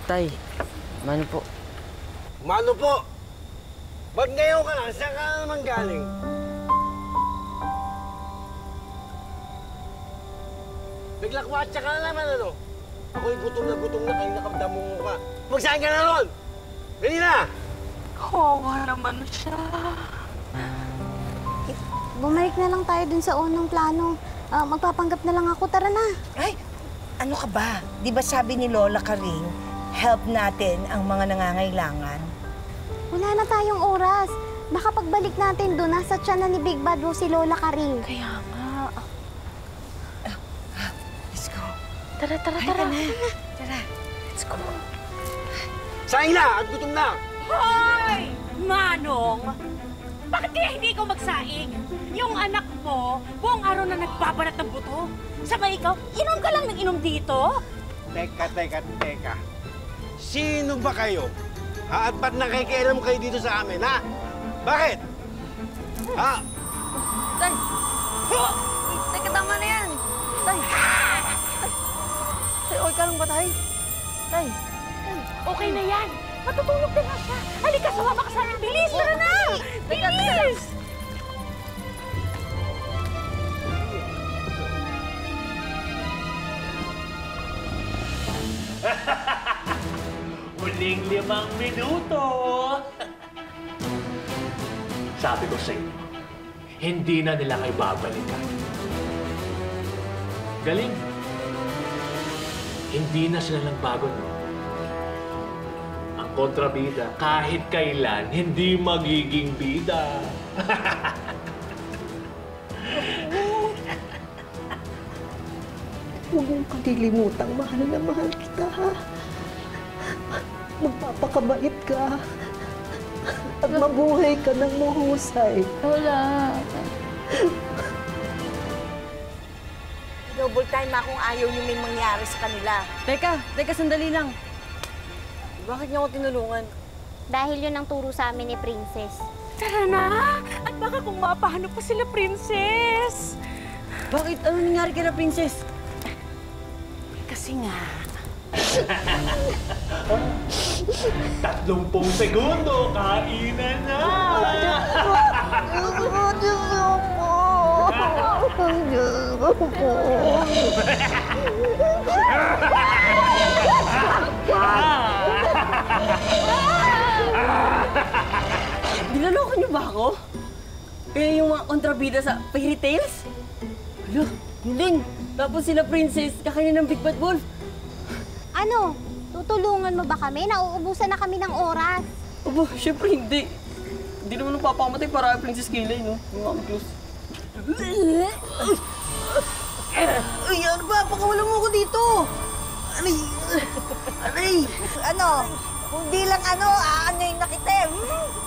Tay, mano po? Mano po? Ba't ngayon ka lang? Saan ka naman galing? Naglakwatsa ka na naman, ano? Ako'y gutom na kayo nakadamungo ka. Magsahin ka na ron! Dali na! Kawawa naman siya. Bumalik na lang tayo dun sa unang plano. Magpapanggap na lang ako. Tara na. Ay, ano ka ba? Di ba sabi ni Lola Karing, help natin ang mga nangangailangan? Wala na tayong oras. Baka pagbalik natin dun, nasa tiyan na ni Big Bad Wolf si Lola Karing. Kaya nga. Let's go. Tara. Tara, let's go. Sahin na! At gutom na! Hoy! Manong! Bakit kaya hindi ko magsaing? Yung anak mo, buong araw na nagbabalat ng buto. Sabay ikaw, inom ka lang ng inom dito? Teka. Sino ba kayo? Ha? At ba't nakikialam kayo dito sa amin, ha? Bakit? Ha? Tay! Teka, tama na yan! Tay! Tay, okay ka lang ba, Tay? Tay! Okay na yan. Matutulog na nga siya. Halika, sumama ka sa amin. Bilis, tara na! Bilis! Huling 5 minuto! Sabi ko sa inyo, hindi na nila kayo babalikan. Galing. Hindi na sila nagbago, no? Ang kontrabida, kahit kailan, hindi magiging bida. Huwag mong kalilimutang mahal na mahal kita, ha? Magpapakabait ka. At mabuhay ka ng mahusay. Lola. Double time kung ayaw niyo may mangyari sa kanila. Teka, sandali lang. Bakit niyo ako tinulungan? Dahil yun ang turo sa amin ni Princess. Tara na! At baka kung mapahanap pa sila, Princess! Bakit? Ano nangyari kay na Princess? Kasi nga... 30 segundo, kainan na! Nilaloko niyo ba ako? Kaya yung mga kontrabida sa fairy tales? Hala, galing! Tapos sila Princess, kakainin ng Big Bad Wolf. Ano? Tutulungan mo ba kami? Nauubusan na kami ng oras. Aba, syempre hindi. Hindi naman napapakamatay para kay Princess Kaylay, no? Yung mga close. Ay, ano ba? Pakawalan mo ako dito! Aray! Aray! Ano? Kung di lang aanay na kita.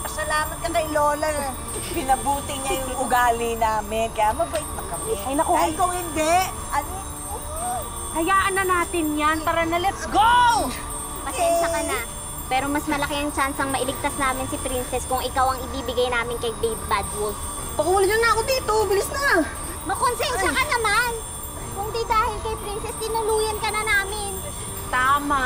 Pasalamat ka kay Lola. Pinabuti niya yung ugali namin. Kaya mabait pa kami. Ay, naku. Dahil kung hindi, Hayaan na natin yan. Tara na, let's go! Pasensya ka na. Pero mas malaki ang chance ang mailigtas namin si Princess kung ikaw ang ibibigay namin kay Big Bad Wolf. Pakawalan niyo na ako dito! Bilis na! Makonsensya ka naman! Kung di dahil kay Princess, tinuluyan ka na namin. Tama.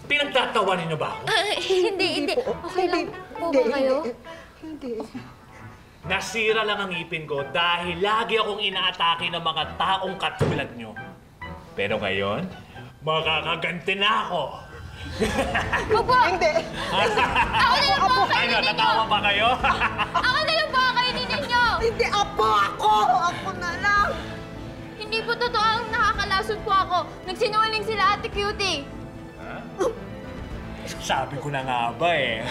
Pinagtatawanin niyo ba ako? Hindi. Okay lang po ba kayo? hindi. Nasira lang ang ngipin ko dahil lagi akong inaatake ng mga taong katulad niyo. Pero ngayon, makakaganti na ako. Opo! Hindi. Ako na lang po ang Ano, kainin ninyo! natawa ba kayo? Ako na lang po ang kainin ninyo! Hindi, ako! Ako na lang! Hindi po totoo ang nakakalasot po ako. Nagsinungaling sila, Ate Cutie. Sabi ko na nga ba eh.